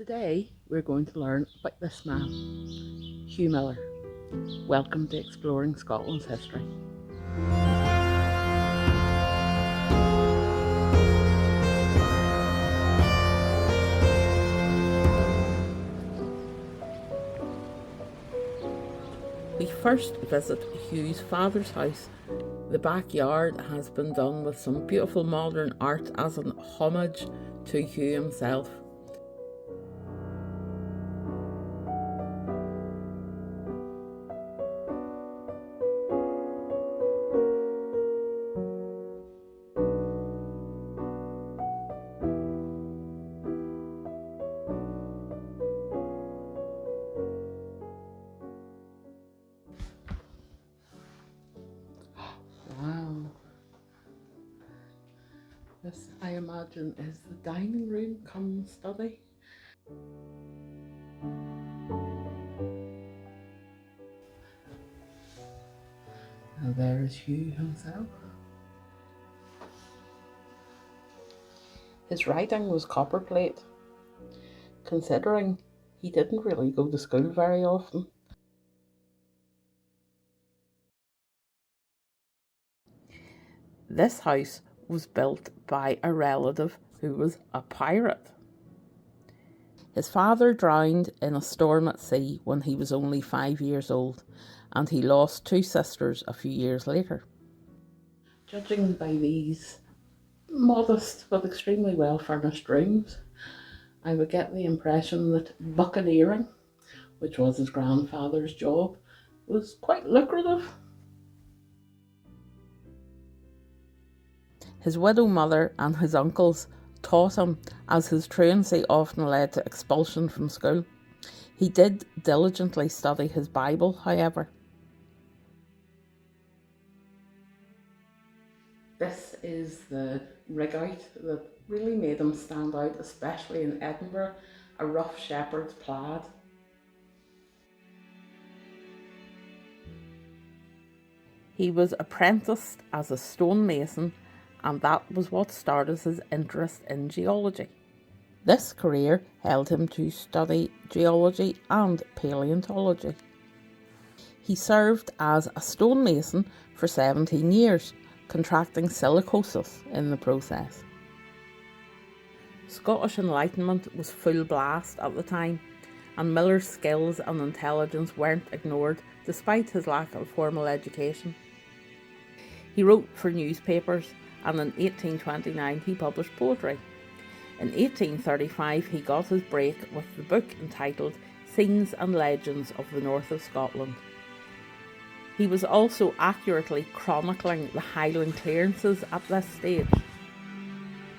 Today we're going to learn about this man, Hugh Millar. Welcome to Exploring Scotland's History. We first visit Hugh's father's house. The backyard has been done with some beautiful modern art as an homage to Hugh himself. Wow. This, I imagine, is the dining room cum study. And there is Hugh himself. His writing was copperplate, considering he didn't really go to school very often. This house was built by a relative who was a pirate. His father drowned in a storm at sea when he was only 5 years old, and he lost 2 sisters a few years later. Judging by these modest but extremely well furnished rooms, I would get the impression that buccaneering, which was his grandfather's job, was quite lucrative. His widow mother and his uncles taught him, as his truancy often led to expulsion from school. He did diligently study his Bible, however. This is the rig-out that really made him stand out, especially in Edinburgh, a rough shepherd's plaid. He was apprenticed as a stonemason, and that was what started his interest in geology. This career held him to study geology and paleontology. He served as a stonemason for 17 years, contracting silicosis in the process. Scottish Enlightenment was full blast at the time, and Millar's skills and intelligence weren't ignored despite his lack of formal education. He wrote for newspapers, and in 1829 he published poetry. In 1835 he got his break with the book entitled Scenes and Legends of the North of Scotland. He was also accurately chronicling the Highland clearances at this stage.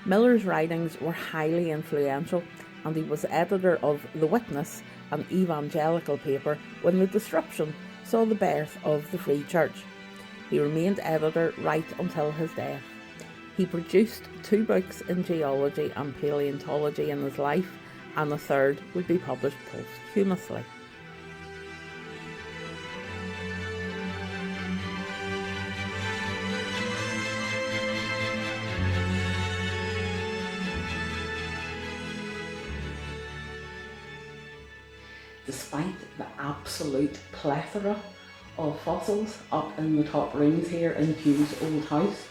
Millar's writings were highly influential, and he was editor of The Witness, an evangelical paper, when the disruption saw the birth of the Free Church. He remained editor right until his death. He produced 2 books in geology and paleontology in his life, and a third would be published posthumously. Despite the absolute plethora of fossils up in the top rooms here in Hugh's old house,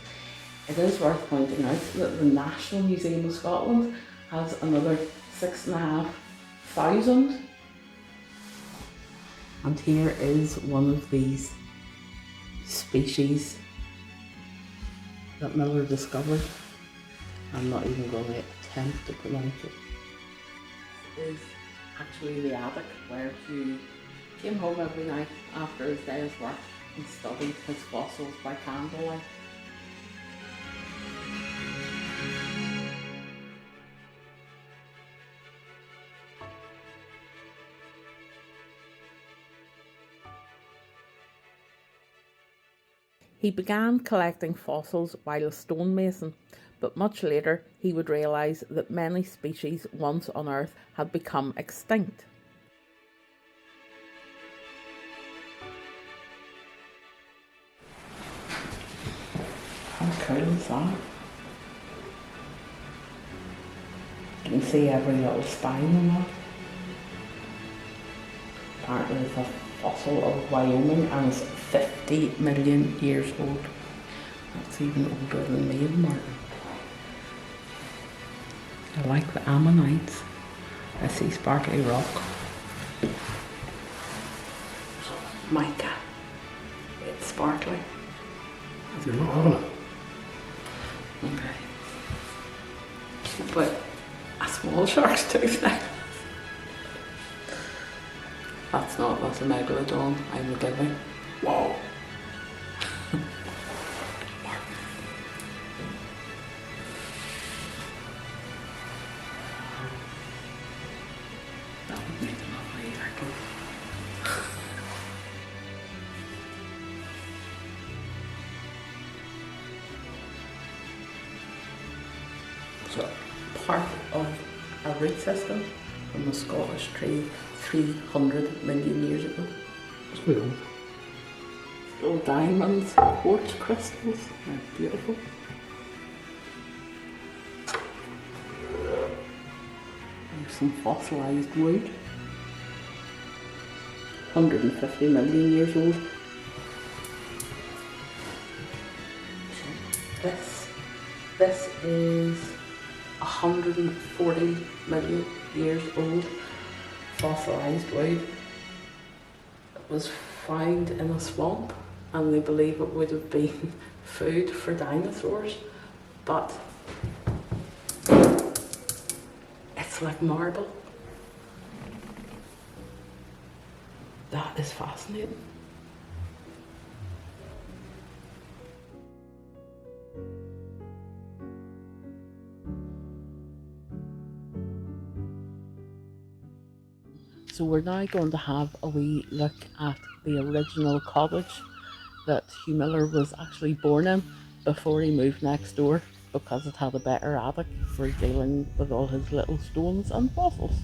it is worth pointing out that the National Museum of Scotland has another 6,500. And here is one of these species that Millar discovered. I'm not even going to attempt to pronounce it. This is actually the attic where Hugh came home every night after his day's work and studied his fossils by candlelight. He began collecting fossils while a stonemason, but much later he would realise that many species once on Earth had become extinct. How cool is that? You can see every little spine in that. Apparently it's a fossil of Wyoming and it's 50 million years old. That's even older than me and Martin. I like the ammonites. I see sparkly rock. Mica. It's sparkly. You're not having it. Okay. But a small shark's tooth necklace. That's a megalodon. I'm a giving. Whoa. That would make a lovely turtle. So, part of a root system from the Scottish tree 300 million years ago. It's quite old. Little diamonds, quartz crystals, they're beautiful. There's some fossilised wood. 150 million years old. This is 140 million years old. Fossilised wood. It was found in a swamp and they believe it would have been food for dinosaurs, but it's like marble. That is fascinating. So we're now going to have a wee look at the original cottage that Hugh Millar was actually born in before he moved next door, because it had a better attic for dealing with all his little stones and fossils.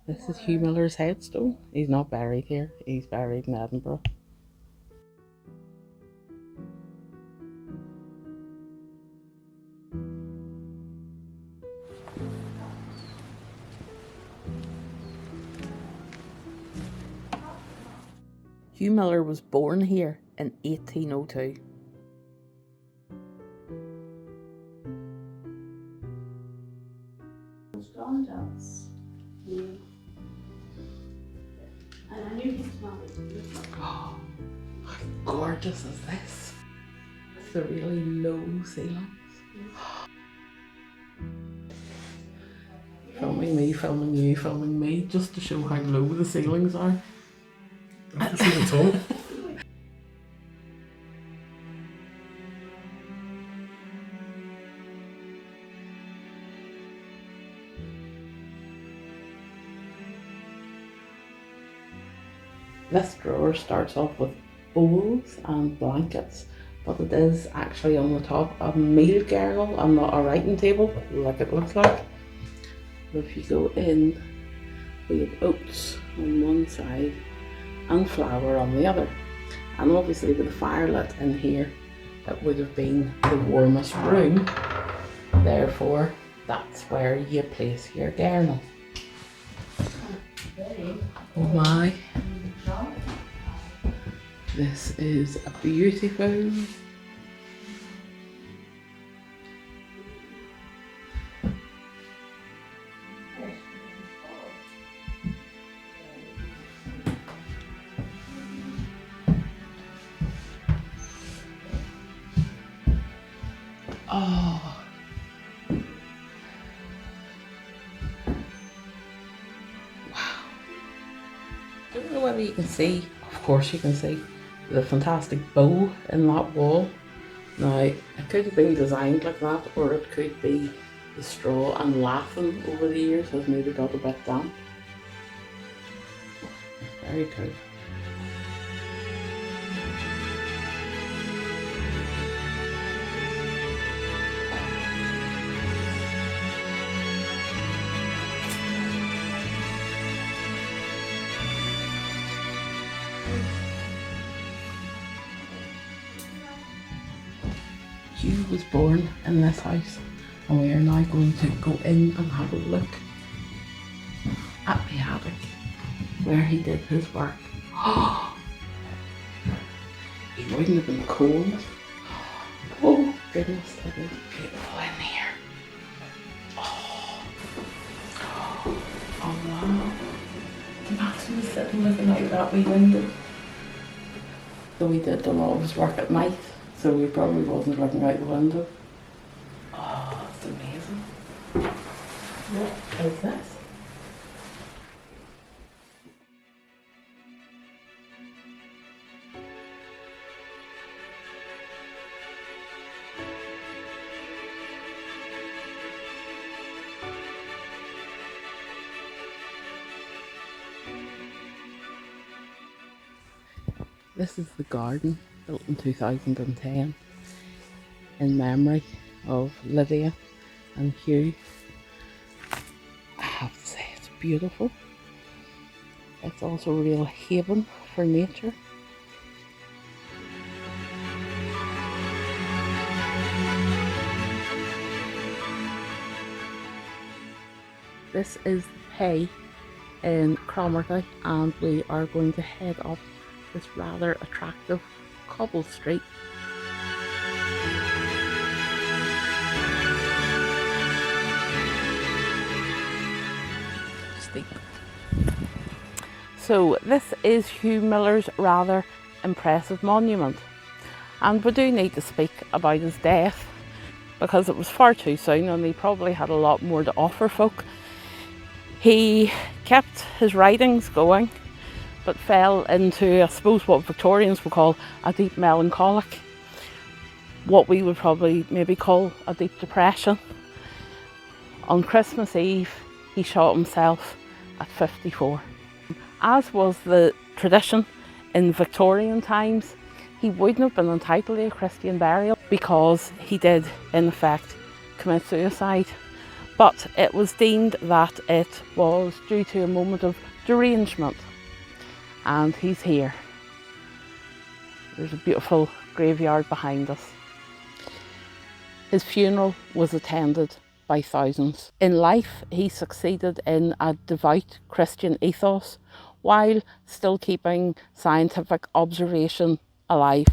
This is Hugh Millar's headstone. He's not buried here, he's buried in Edinburgh. Hugh Millar was born here in 1802. Oh, how gorgeous is this? With the really low ceilings. Filming me, filming you, filming me, just to show how low the ceilings are. I've seen it all. This drawer starts off with bowls and blankets, but it is actually on the top a meal gurnal and not a writing table like it looks like. So if you go in, we have oats on one side and flour on the other. And obviously with the fire lit in here, it would have been the warmest room. Therefore, that's where you place your gurnal. Oh my. This is beautiful. Oh. Wow. I don't know whether you can see, of course you can see, the fantastic bow in that wall. Now, it could have been designed like that, or it could be the straw and laughing over the years has maybe got a bit damp. Very cool. Hugh was born in this house, and we are now going to go in and have a look at the attic where he did his work. He wouldn't have been cold. Oh goodness, it is beautiful in here. Oh wow. Imagine sitting looking out that wee window. So we did a lot of his work at night, so he probably wasn't looking out the window. Oh, it's amazing. What is this? This is the garden, built in 2010, in memory of Lydia and Hugh. I have to say, it's beautiful. It's also a real haven for nature. This is the Pay in Cromarty, and we are going to head up this rather attractive cobble street. Steep. So this is Hugh Millar's rather impressive monument, and we do need to speak about his death because it was far too soon and he probably had a lot more to offer folk. He kept his writings going, but fell into, I suppose, what Victorians would call a deep melancholic, what we would probably maybe call a deep depression. On Christmas Eve, he shot himself at 54. As was the tradition in Victorian times, he wouldn't have been entitled to a Christian burial because he did, in effect, commit suicide. But it was deemed that it was due to a moment of derangement. And he's here. There's a beautiful graveyard behind us. His funeral was attended by thousands. In life, he succeeded in a devout Christian ethos while still keeping scientific observation alive.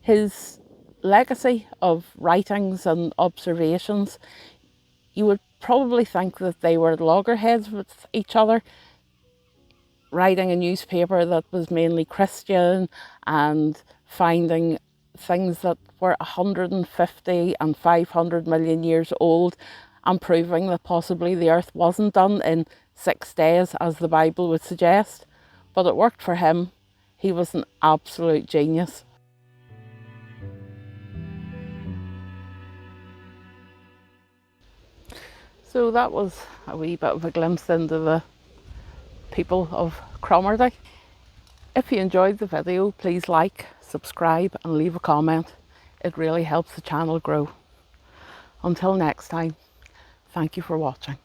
His legacy of writings and observations, you would probably think that they were at loggerheads with each other, writing a newspaper that was mainly Christian and finding things that were 150 and 500 million years old and proving that possibly the earth wasn't done in 6 days as the Bible would suggest. But it worked for him. He was an absolute genius. So that was a wee bit of a glimpse into the people of Cromarty. If you enjoyed the video, please like, subscribe and leave a comment. It really helps the channel grow. Until next time, thank you for watching.